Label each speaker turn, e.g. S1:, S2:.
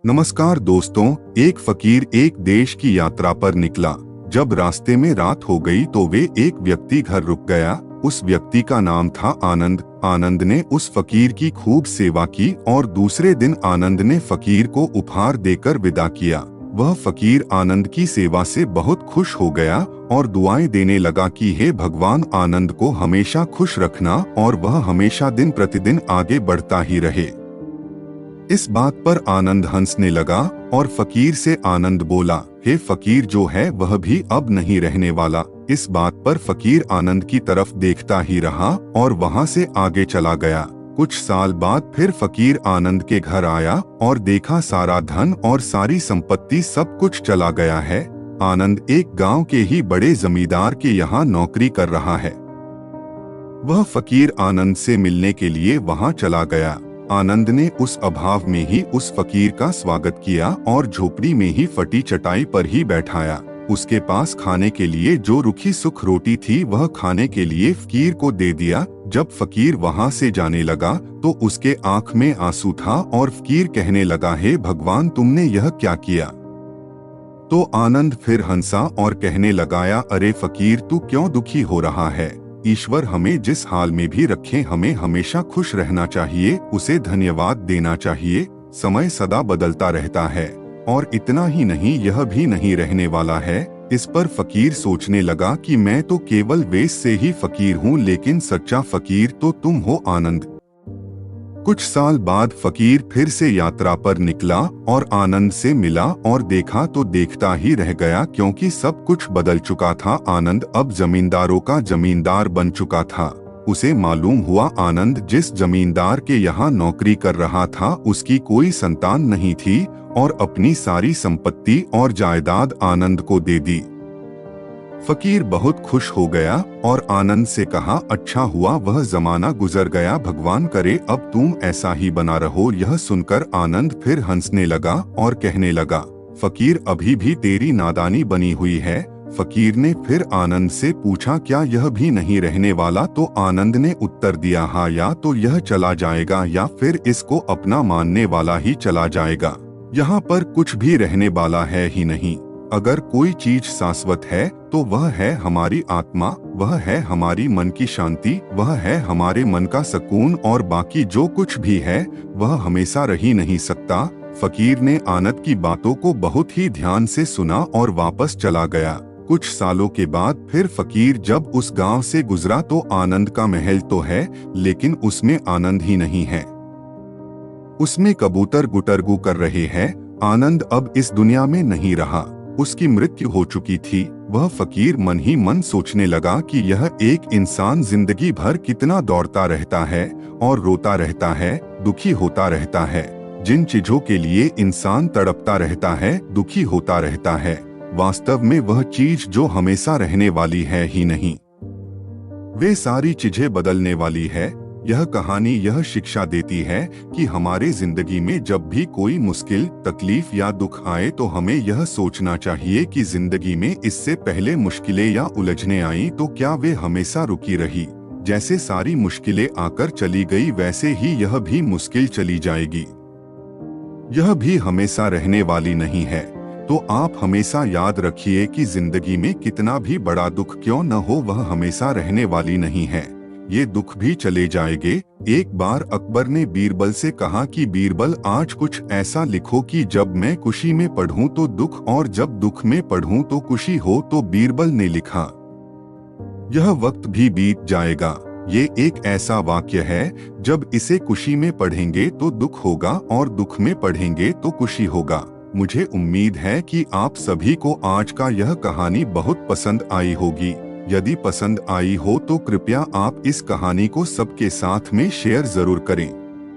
S1: नमस्कार दोस्तों। एक फकीर एक देश की यात्रा पर निकला। जब रास्ते में रात हो गई तो वे एक व्यक्ति घर रुक गया। उस व्यक्ति का नाम था आनंद। आनंद ने उस फकीर की खूब सेवा की और दूसरे दिन आनंद ने फकीर को उपहार देकर विदा किया। वह फकीर आनंद की सेवा से बहुत खुश हो गया और दुआएं देने लगा कि हे भगवान, आनंद को हमेशा खुश रखना और वह हमेशा दिन प्रतिदिन आगे बढ़ता ही रहे। इस बात पर आनंद हंसने लगा और फकीर से आनंद बोला, हे फकीर, जो है वह भी अब नहीं रहने वाला। इस बात पर फकीर आनंद की तरफ देखता ही रहा और वहां से आगे चला गया। कुछ साल बाद फिर फकीर आनंद के घर आया और देखा सारा धन और सारी संपत्ति सब कुछ चला गया है। आनंद एक गांव के ही बड़े जमींदार के यहाँ नौकरी कर रहा है। वह फकीर आनंद से मिलने के लिए वहां चला गया। आनंद ने उस अभाव में ही उस फकीर का स्वागत किया और झोपड़ी में ही फटी चटाई पर ही बैठाया। उसके पास खाने के लिए जो रूखी सूख रोटी थी वह खाने के लिए फकीर को दे दिया। जब फकीर वहां से जाने लगा तो उसके आंख में आंसू था और फकीर कहने लगा, हे भगवान, तुमने यह क्या किया? तो आनंद फिर हंसा और कहने लगाया, अरे फकीर, तू क्यों दुखी हो रहा है? ईश्वर हमें जिस हाल में भी रखे हमें हमेशा खुश रहना चाहिए, उसे धन्यवाद देना चाहिए। समय सदा बदलता रहता है और इतना ही नहीं, यह भी नहीं रहने वाला है। इस पर फकीर सोचने लगा कि मैं तो केवल वेश से ही फकीर हूँ, लेकिन सच्चा फकीर तो तुम हो आनंद। कुछ साल बाद फकीर फिर से यात्रा पर निकला और आनंद से मिला और देखा तो देखता ही रह गया, क्योंकि सब कुछ बदल चुका था। आनंद अब जमींदारों का जमींदार बन चुका था। उसे मालूम हुआ आनंद जिस जमींदार के यहाँ नौकरी कर रहा था उसकी कोई संतान नहीं थी और अपनी सारी संपत्ति और जायदाद आनंद को दे दी। फकीर बहुत खुश हो गया और आनंद से कहा, अच्छा हुआ वह जमाना गुजर गया, भगवान करे अब तुम ऐसा ही बना रहो। यह सुनकर आनंद फिर हंसने लगा और कहने लगा, फकीर, अभी भी तेरी नादानी बनी हुई है। फकीर ने फिर आनंद से पूछा, क्या यह भी नहीं रहने वाला? तो आनंद ने उत्तर दिया, हाँ, या तो यह चला जाएगा या फिर इसको अपना मानने वाला ही चला जाएगा। यहाँ पर कुछ भी रहने वाला है ही नहीं। अगर कोई चीज शाश्वत है तो वह है हमारी आत्मा, वह है हमारी मन की शांति, वह है हमारे मन का सुकून, और बाकी जो कुछ भी है वह हमेशा रह ही नहीं सकता। फकीर ने आनंद की बातों को बहुत ही ध्यान से सुना और वापस चला गया। कुछ सालों के बाद फिर फकीर जब उस गांव से गुजरा तो आनंद का महल तो है, लेकिन उसमें आनंद ही नहीं है। उसमें कबूतर गुटरगू कर रहे हैं। आनंद अब इस दुनिया में नहीं रहा, उसकी मृत्यु हो चुकी थी। वह फकीर मन ही मन सोचने लगा कि यह एक इंसान जिंदगी भर कितना दौड़ता रहता है और रोता रहता है, दुखी होता रहता है। जिन चीजों के लिए इंसान तड़पता रहता है, दुखी होता रहता है, वास्तव में वह चीज जो हमेशा रहने वाली है ही नहीं। वे सारी चीजें बदलने वाली है। यह कहानी यह शिक्षा देती है कि हमारे जिंदगी में जब भी कोई मुश्किल, तकलीफ या दुख आए तो हमें यह सोचना चाहिए कि जिंदगी में इससे पहले मुश्किलें या उलझने आई तो क्या वे हमेशा रुकी रही? जैसे सारी मुश्किलें आकर चली गई वैसे ही यह भी मुश्किल चली जाएगी। यह भी हमेशा रहने वाली नहीं है। तो आप हमेशा याद रखिए कि जिंदगी में कितना भी बड़ा दुख क्यों न हो, वह हमेशा रहने वाली नहीं है। ये दुख भी चले जाएंगे। एक बार अकबर ने बीरबल से कहा कि बीरबल, आज कुछ ऐसा लिखो कि जब मैं खुशी में पढ़ूं तो दुख और जब दुख में पढ़ूं तो खुशी हो। तो बीरबल ने लिखा, यह वक्त भी बीत जाएगा। ये एक ऐसा वाक्य है, जब इसे खुशी में पढ़ेंगे तो दुख होगा और दुख में पढ़ेंगे तो खुशी होगा। मुझे उम्मीद है कि आप सभी को आज का यह कहानी बहुत पसंद आई होगी। यदि पसंद आई हो तो कृपया आप इस कहानी को सबके साथ में शेयर जरूर करें।